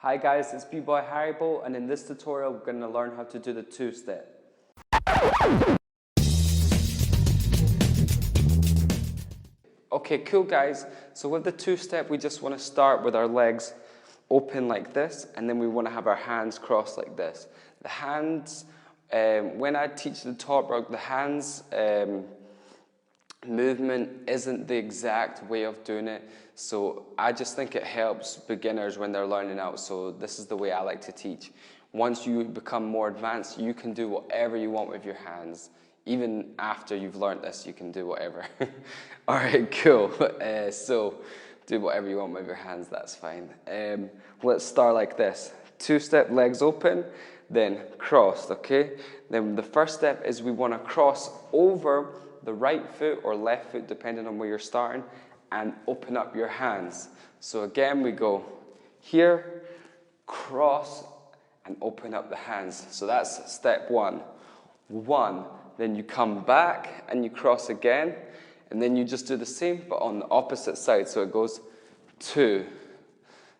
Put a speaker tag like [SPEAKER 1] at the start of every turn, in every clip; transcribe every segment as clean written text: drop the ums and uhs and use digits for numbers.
[SPEAKER 1] Hi guys, it's B-Boy Haribo, and in this tutorial we're going to learn how to do the two-step. Okay, cool guys. So with the two-step we just want to start with our legs open like this, and then we want to have our hands crossed like this. The hands, when I teach the top rock, the hands movement isn't the exact way of doing it, so I just think it helps beginners when they're learning out. So this is the way I like to teach. Once you become more advanced, you can do whatever you want with your hands. Even after you've learned this, you can do whatever. All right, cool. So do whatever you want with your hands, that's fine. Let's start like this. Two-step, legs open, then crossed, okay? Then the first step is we want to cross over the right foot or left foot, depending on where you're starting, and open up your hands. So again, we go here, cross, and open up the hands. So that's step one. One, then you come back and you cross again, and then you just do the same, but on the opposite side. So it goes two.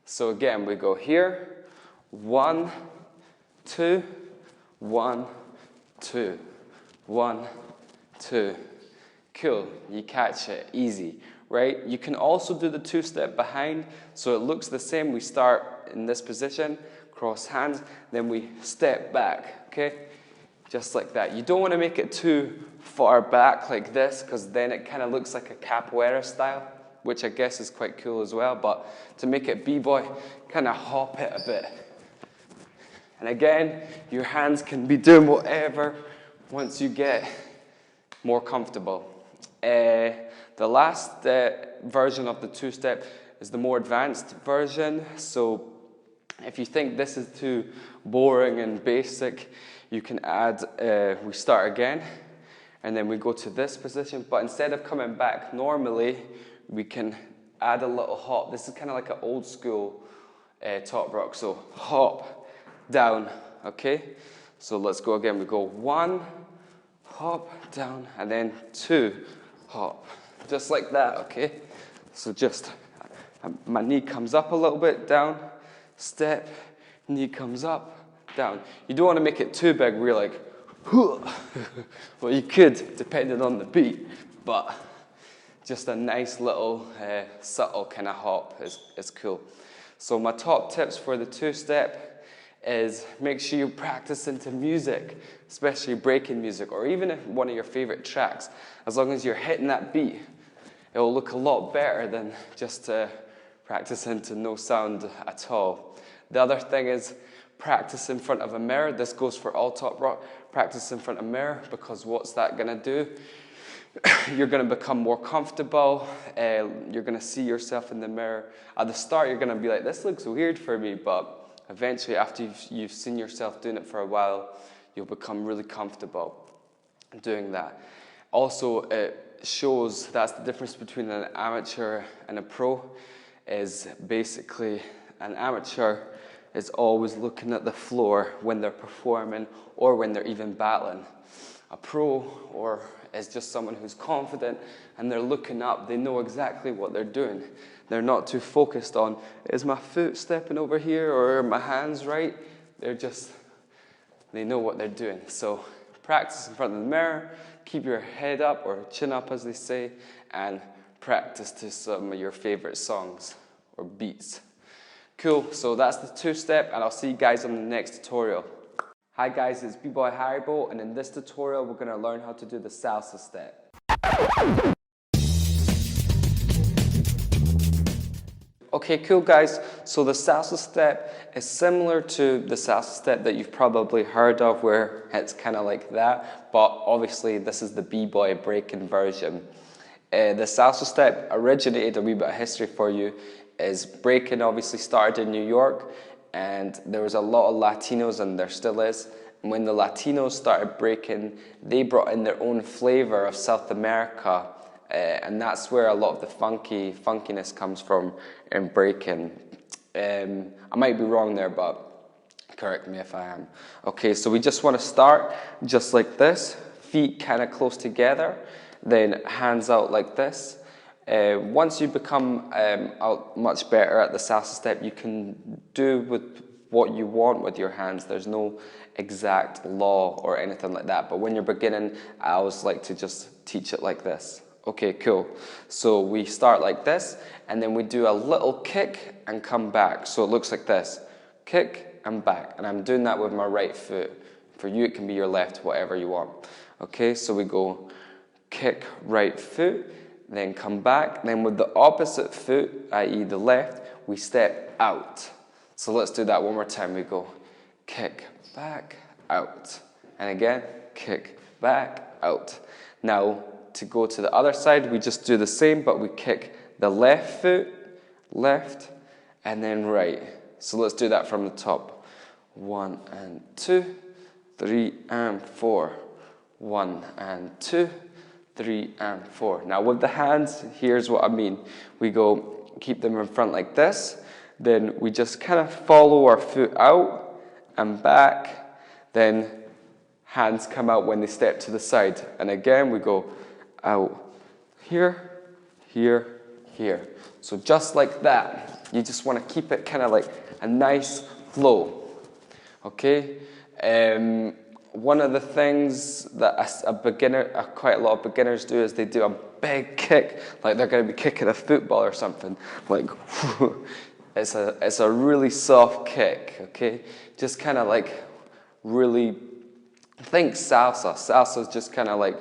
[SPEAKER 1] So again, we go here, one, two, one, two, one, two. Cool, you catch it, easy, right? You can also do the two-step behind, so it looks the same. We start in this position, cross hands, then we step back, okay? Just like that. You don't want to make it too far back like this, because then it kind of looks like a capoeira style, which I guess is quite cool as well, but to make it b-boy, kind of hop it a bit. And again, your hands can be doing whatever once you get more comfortable. The last version of the two-step is the more advanced version. So if you think this is too boring and basic, you can add, we start again, and then we go to this position. But instead of coming back normally, we can add a little hop. This is kind of like an old school top rock. So hop, down, okay? So let's go again. We go one, hop, down, and then two, hop. Just like that, okay? So just, my knee comes up a little bit, down, step, knee comes up, down. You don't want to make it too big where you're like, well, you could, depending on the beat, but just a nice little subtle kind of hop is cool. So my top tips for the two-step is make sure you practice into music, especially breaking music, or even if one of your favorite tracks. As long as you're hitting that beat, it will look a lot better than just practice into no sound at all. The other thing is practice in front of a mirror. This goes for all top rock. Practice in front of a mirror, because what's that going to do? You're going to become more comfortable. You're going to see yourself in the mirror. At the start, you're going to be like, this looks weird for me, but eventually, after you've seen yourself doing it for a while, you'll become really comfortable doing that. Also, it shows that's the difference between an amateur and a pro, is basically an amateur is always looking at the floor when they're performing or when they're even battling. A pro is just someone who's confident and they're looking up. They know exactly what they're doing. They're not too focused on, is my foot stepping over here or are my hands right? They know what they're doing. So practice in front of the mirror, keep your head up or chin up as they say, and practice to some of your favorite songs or beats. Cool, so that's the two-step, and I'll see you guys on the next tutorial. Hi guys, it's B-Boy Haribo, and in this tutorial we're going to learn how to do the salsa step. Okay, cool guys, so the salsa step is similar to the salsa step that you've probably heard of, where it's kind of like that, but obviously this is the b-boy breaking version. The salsa step originated, a wee bit of history for you, is breaking obviously started in New York, and there was a lot of Latinos, and there still is. And when the Latinos started breaking, they brought in their own flavor of South America, and that's where a lot of the funkiness comes from in breaking. I might be wrong there, but correct me if I am. Okay, so we just want to start just like this, feet kind of close together, then hands out like this, Once you become much better at the salsa step, you can do with what you want with your hands. There's no exact law or anything like that. But when you're beginning, I always like to just teach it like this. Okay, cool. So we start like this, and then we do a little kick and come back. So it looks like this. Kick and back. And I'm doing that with my right foot. For you, it can be your left, whatever you want. Okay, so we go kick, right foot, then come back. Then with the opposite foot, i.e. the left, we step out. So let's do that one more time. We go kick, back, out. And again, kick, back, out. Now, to go to the other side, we just do the same, but we kick the left foot, left, and then right. So let's do that from the top. 1 and 2, 3 and 4. 1 and 2, 3 and 4. Now with the hands, here's what I mean. We go, keep them in front like this. Then we just kind of follow our foot out and back. Then hands come out when they step to the side. And again, we go out here, here, here. So just like that. You just want to keep it kind of like a nice flow. Okay? One of the things that a beginner, quite a lot of beginners do is they do a big kick, like they're going to be kicking a football or something. Like, it's a really soft kick, okay? Just kind of like really, think salsa. Salsa is just kind of like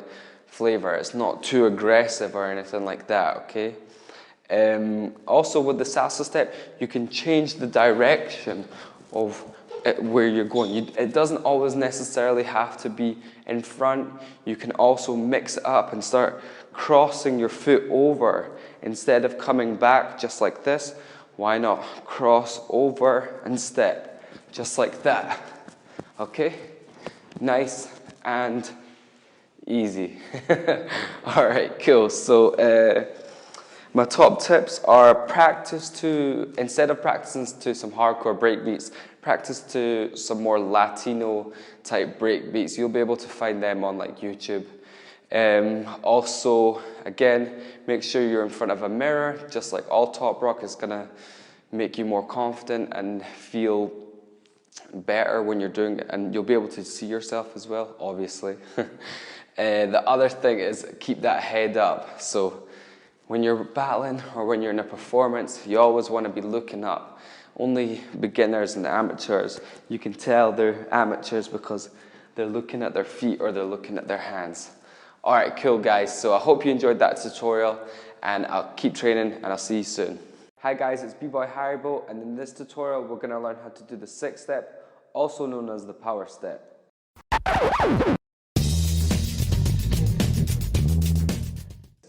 [SPEAKER 1] flavor. It's not too aggressive or anything like that, okay? Also with the salsa step, you can change the direction of where you're going. It doesn't always necessarily have to be in front. You can also mix it up and start crossing your foot over instead of coming back just like this. Why not cross over and step just like that? Okay, nice and easy. All right, cool. So my top tips are instead of practicing to some hardcore break beats, practice to some more Latino type break beats. You'll be able to find them on like YouTube. Also, again, make sure you're in front of a mirror. Just like all top rock is gonna make you more confident and feel better when you're doing it, and you'll be able to see yourself as well, obviously. The other thing is keep that head up. So when you're battling or when you're in a performance, you always want to be looking up. Only beginners and amateurs, you can tell they're amateurs because they're looking at their feet or they're looking at their hands. All right, cool guys. So I hope you enjoyed that tutorial, and I'll keep training and I'll see you soon. Hi guys, it's B-Boy Haribo, and in this tutorial we're going to learn how to do the 6th step, also known as the power step.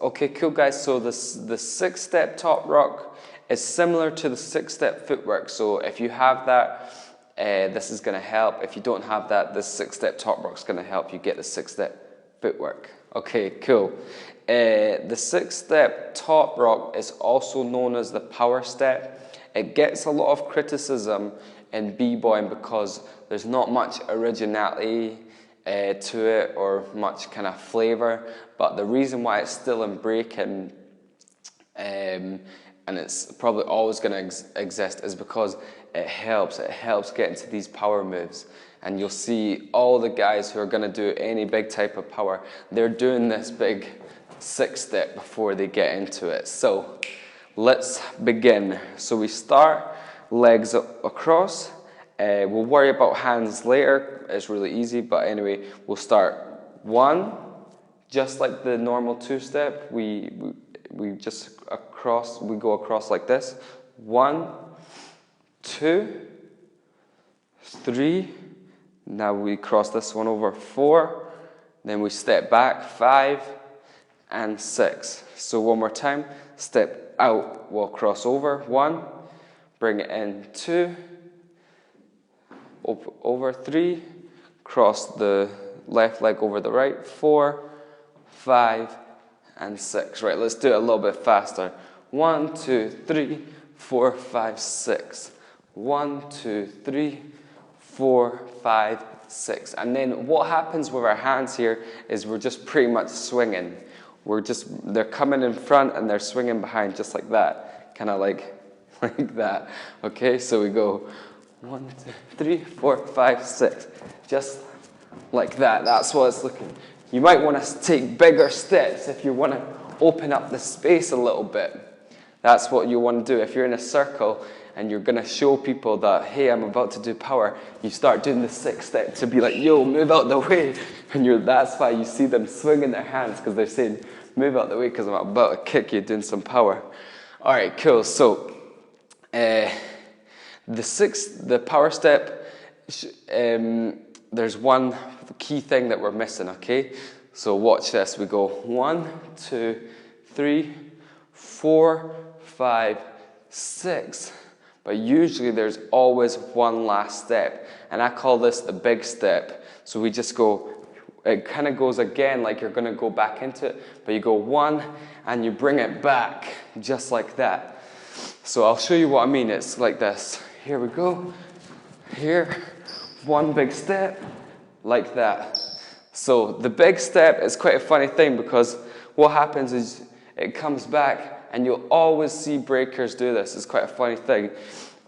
[SPEAKER 1] Okay, cool guys, so the 6th step top rock is similar to the 6th step footwork. So if you have that, this is going to help. If you don't have that, the 6th step top rock is going to help you get the 6th step footwork. Okay, cool. The 6th step top rock is also known as the power step. It gets a lot of criticism in b-boying because there's not much originality to it or much kind of flavor, but the reason why it's still in breaking and it's probably always going to exist is because it helps get into these power moves. And you'll see all the guys who are going to do any big type of power, they're doing this big 6th step before they get into it. So let's begin. So we start legs across. We'll worry about hands later. It's really easy, but anyway, we'll start 1, just like the normal 2-step. We just across. We go across like this. 1, 2, 3. Now we cross this one over. 4. Then we step back. 5 and 6. So one more time. Step out. We'll cross over. 1. Bring it in. 2. Over 3, cross the left leg over the right. 4, 5, and 6. Right, let's do it a little bit faster. 1, 2, 3, 4, 5, 6. 1, 2, 3, 4, 5, 6. And then what happens with our hands here is we're just pretty much swinging. they're coming in front and they're swinging behind just like that. Kind of like that. Okay, so we go 1, 2, 3, 4, 5, 6. Just like that. That's what it's looking. You might want to take bigger steps if you want to open up the space a little bit. That's what you want to do. If you're in a circle and you're going to show people that, hey, I'm about to do power, you start doing the 6 step to be like, yo, move out the way. And that's why you see them swinging their hands, because they're saying, move out the way because I'm about to kick you doing some power. All right, cool. So the power step, there's one key thing that we're missing, okay? So watch this. We go 1, 2, 3, 4, 5, 6. But usually there's always one last step. And I call this the big step. So we just go, it kind of goes again like you're going to go back into it. But you go 1 and you bring it back just like that. So I'll show you what I mean. It's like this. Here we go. Here. 1 big step. Like that. So the big step is quite a funny thing, because what happens is it comes back, and you'll always see breakers do this. It's quite a funny thing,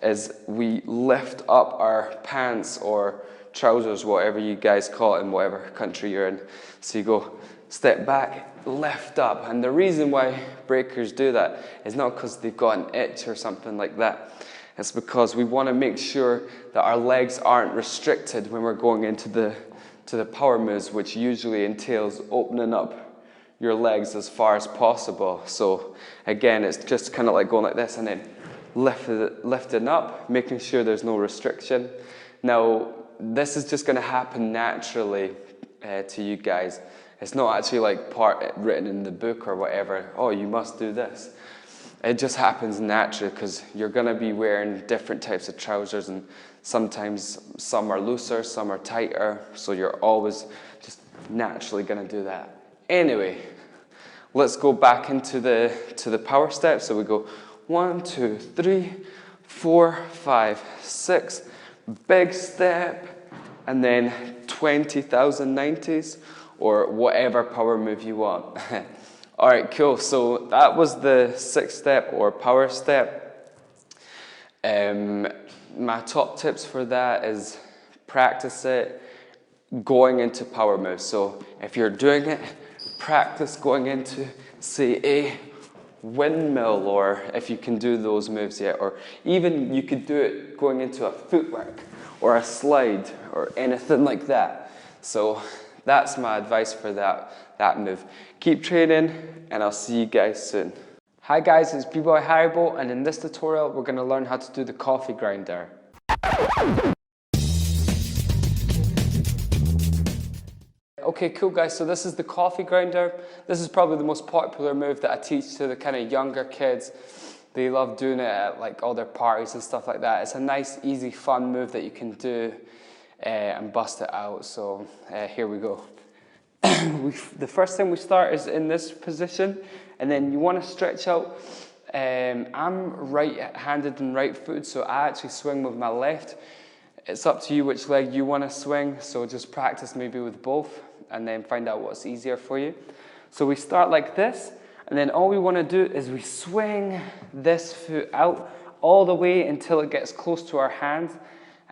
[SPEAKER 1] is we lift up our pants or trousers, whatever you guys call it in whatever country you're in. So you go step back, lift up. And the reason why breakers do that is not because they've got an itch or something like that. It's because we want to make sure that our legs aren't restricted when we're going into the power moves, which usually entails opening up your legs as far as possible. So again, it's just kind of like going like this and then lifting up, making sure there's no restriction. Now, this is just going to happen naturally to you guys. It's not actually like part written in the book or whatever. Oh, you must do this. It just happens naturally because you're going to be wearing different types of trousers, and sometimes some are looser, some are tighter. So you're always just naturally going to do that. Anyway, let's go back into the power step. So we go 1, 2, 3, 4, 5, 6. Big step, and then 20,000 90s or whatever power move you want. All right, cool. So that was the 6th step or power step. My top tips for that is practice it going into power moves. So if you're doing it, practice going into, say, a windmill, or if you can do those moves yet, or even you could do it going into a footwork or a slide or anything like that. So that's my advice for that move. Keep training, and I'll see you guys soon. Hi guys, it's B-Boy Haribo, and in this tutorial we're going to learn how to do the coffee grinder. Okay, cool guys, so this is the coffee grinder. This is probably the most popular move that I teach to the kind of younger kids. They love doing it at like all their parties and stuff like that. It's a nice, easy, fun move that you can do and bust it out. So here we go. The first thing we start is in this position, and then you want to stretch out. I'm right-handed and right-footed, so I actually swing with my left. It's up to you which leg you want to swing, so just practice maybe with both and then find out what's easier for you. So we start like this, and then all we want to do is we swing this foot out all the way until it gets close to our hands.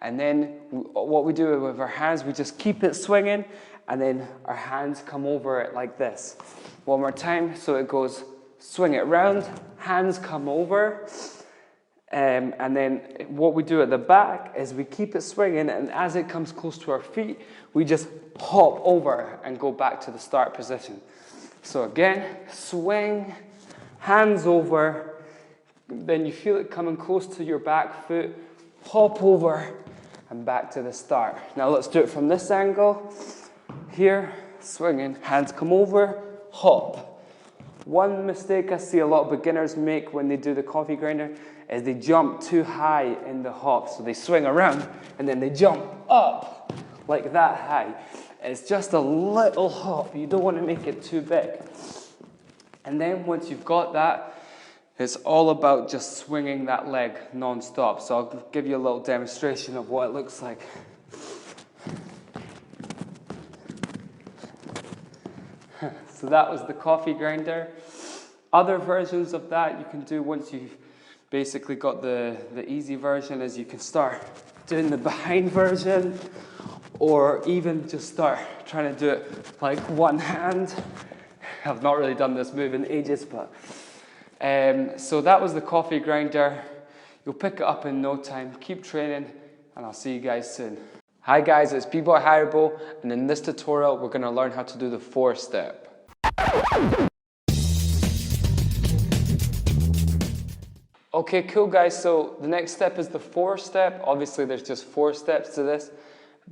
[SPEAKER 1] And then what we do with our hands, we just keep it swinging, and then our hands come over it like this. One more time, so it goes, swing it round, hands come over, and then what we do at the back is we keep it swinging, and as it comes close to our feet, we just hop over and go back to the start position. So again, swing, hands over, then you feel it coming close to your back foot, hop over, and back to the start. Now let's do it from this angle. Here, swinging, hands come over, hop. One mistake I see a lot of beginners make when they do the coffee grinder is they jump too high in the hop. So they swing around and then they jump up like that high. It's just a little hop. You don't want to make it too big. And then once you've got that, it's all about just swinging that leg non-stop. So I'll give you a little demonstration of what it looks like. So that was the coffee grinder. Other versions of that you can do once you've basically got the easy version is you can start doing the behind version, or even just start trying to do it like one hand. I've not really done this move in ages, but so that was the coffee grinder. You'll pick it up in no time. Keep training, and I'll see you guys soon. Hi guys, it's B-Boy Haribo, and in this tutorial we're going to learn how to do the 4-step. Okay, cool guys, so the next step is the 4-step. Obviously there's just 4 steps to this.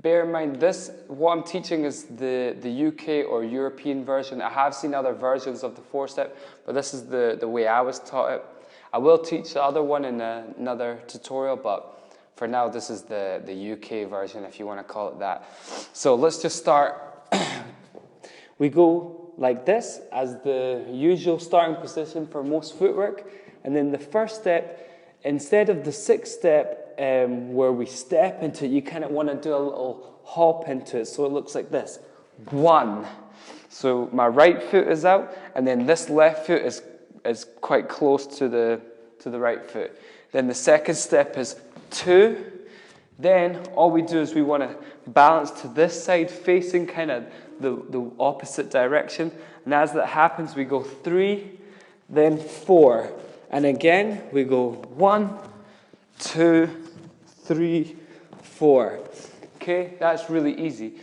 [SPEAKER 1] Bear in mind, what I'm teaching is the UK or European version. I have seen other versions of the 4-step, but this is the way I was taught it. I will teach the other one in another tutorial, but for now this is the UK version, if you want to call it that. So let's just start. We go like this as the usual starting position for most footwork. And then the first step, instead of the 6th step where we step into it, you kind of want to do a little hop into it. So it looks like this. 1. So my right foot is out, and then this left foot is quite close to the right foot. Then the 2nd step is 2. Then all we do is we want to balance to this side, facing kind of the opposite direction. And as that happens, we go 3, then 4. And again, we go 1, 2, 3, 4. Okay, that's really easy.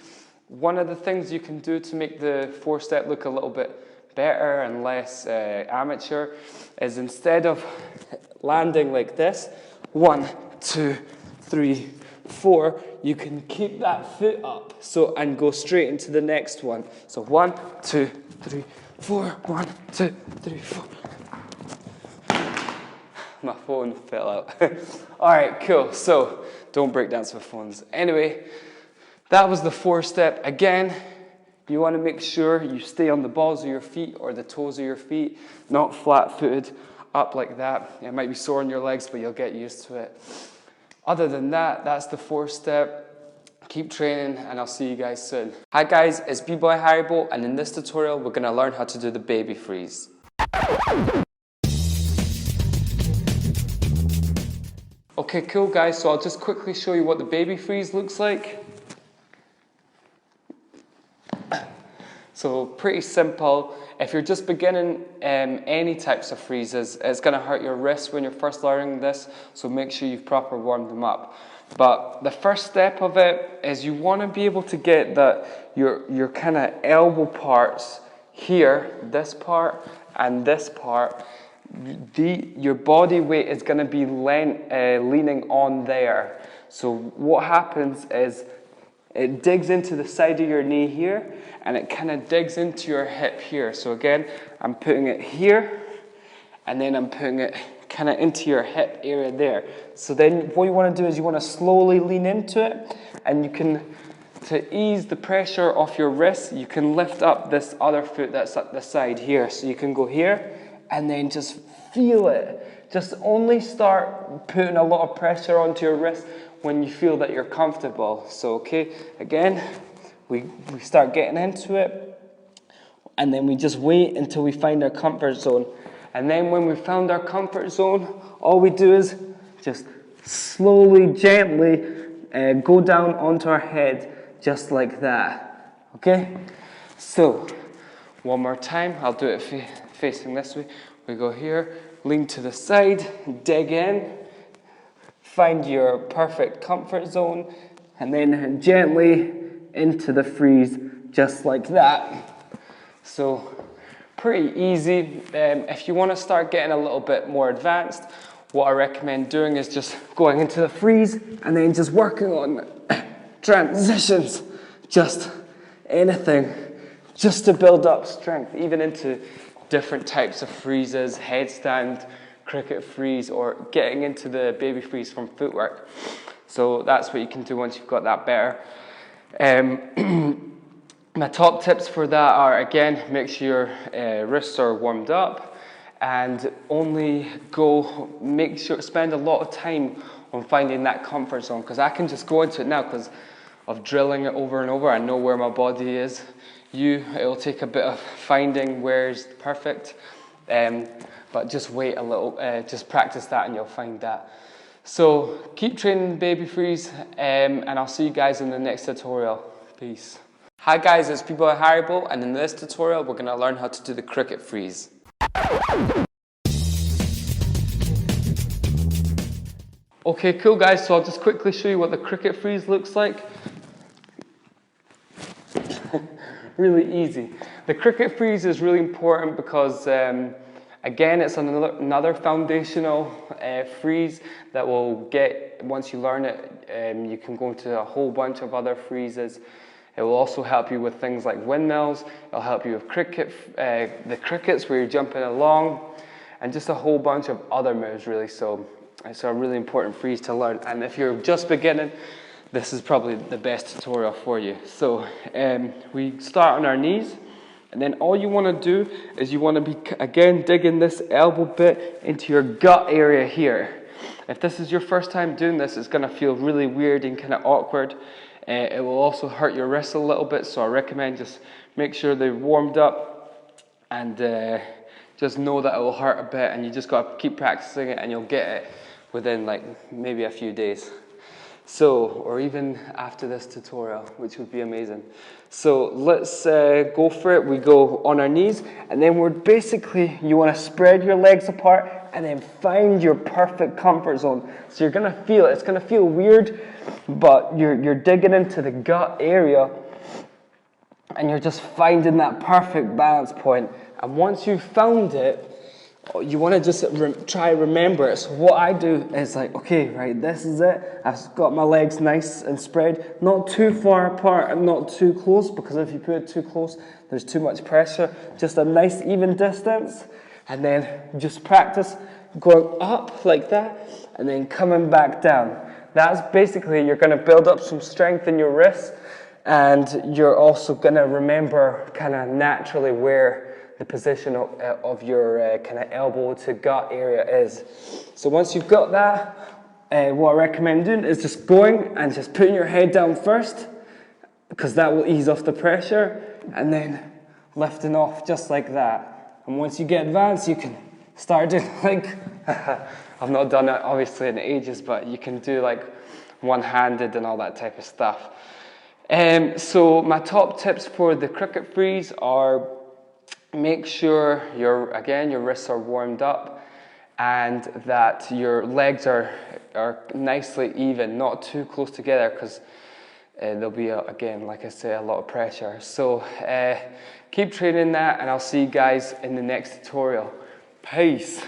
[SPEAKER 1] One of the things you can do to make the 4-step look a little bit better and less amateur is instead of landing like this, 1, 2, 3, 4, you can keep that foot up and go straight into the next one. So 1, 2, 3, 4, 1, 2, 3, 4. My phone fell out. Alright, cool. So, don't break dance with phones. Anyway, that was the 4-step. Again, you want to make sure you stay on the balls of your feet or the toes of your feet, not flat-footed up like that. It might be sore on your legs, but you'll get used to it. Other than that, that's the 4-step. Keep training, and I'll see you guys soon. Hi guys, it's B-Boy Haribo, and in this tutorial, we're going to learn how to do the baby freeze. Okay, cool guys, so I'll just quickly show you what the baby freeze looks like. So pretty simple. If you're just beginning any types of freezes, it's going to hurt your wrists when you're first learning this, so make sure you've properly warmed them up. But the first step of it is you want to be able to get your kind of elbow parts here, this part and this part. Your body weight is going to be leaning on there. So what happens is it digs into the side of your knee here, and it kind of digs into your hip here. So again, I'm putting it here, and then I'm putting it kind of into your hip area there. So then what you want to do is you want to slowly lean into it, and you can, to ease the pressure off your wrist, you can lift up this other foot that's at the side here. So you can go here, and then just feel it. Just only start putting a lot of pressure onto your wrist when you feel that you're comfortable. So, okay, again, we start getting into it, and then we just wait until we find our comfort zone. And then when we found our comfort zone, all we do is just slowly, gently go down onto our head, just like that. Okay? So, one more time, I'll do it facing this way. We go here, lean to the side, dig in, find your perfect comfort zone, and then gently into the freeze, just like that. So, pretty easy. If you want to start getting a little bit more advanced, what I recommend doing is just going into the freeze and then just working on transitions, just anything, just to build up strength, even into different types of freezes, headstand, cricket freeze, or getting into the baby freeze from footwork. So that's what you can do once you've got that better. My top tips for that are, again, make sure your wrists are warmed up, and only spend a lot of time on finding that comfort zone, because I can just go into it now because of drilling it over and over. I know where my body is. It'll take a bit of finding where's perfect, but just wait a little, just practice that and you'll find that. So keep training baby freeze, and I'll see you guys in the next tutorial. Peace. Hi guys, it's People at Haribo, and in this tutorial we're going to learn how to do the cricket freeze. Okay, cool guys, so I'll just quickly show you what the cricket freeze looks like. Really easy. The cricket freeze is really important because again, it's another foundational freeze that will get, once you learn it, you can go into a whole bunch of other freezes. It will also help you with things like windmills. It'll help you with the crickets where you're jumping along, and just a whole bunch of other moves really. So it's a really important freeze to learn. And if you're just beginning, this is probably the best tutorial for you. So we start on our knees, and then all you want to do is you want to be, again, digging this elbow bit into your gut area here. If this is your first time doing this, it's going to feel really weird and kind of awkward. It will also hurt your wrists a little bit, so I recommend just make sure they're warmed up, and just know that it will hurt a bit, and you just got to keep practicing it and you'll get it within like maybe a few days. So, or even after this tutorial, which would be amazing. So let's go for it. We go on our knees, and then we're basically, you want to spread your legs apart and then find your perfect comfort zone. So you're going to feel it. It's going to feel weird, but you're digging into the gut area and you're just finding that perfect balance point. And once you've found it, you want to just try remember it. So what I do is like, okay, right, this is it. I've got my legs nice and spread, not too far apart and not too close, because if you put it too close, there's too much pressure. Just a nice even distance, and then just practice going up like that and then coming back down. That's basically, you're going to build up some strength in your wrists, and you're also going to remember kind of naturally where the position of your kind of elbow to gut area is. So once you've got that, what I recommend doing is just going and just putting your head down first, because that will ease off the pressure, and then lifting off just like that. And once you get advanced, you can start doing like, I've not done it obviously in ages, but you can do like one-handed and all that type of stuff. So my top tips for the cricket freeze are: make sure your wrists are warmed up, and that your legs are nicely even, not too close together, because there'll be, again, like I say, a lot of pressure. So keep training that, and I'll see you guys in the next tutorial. Peace.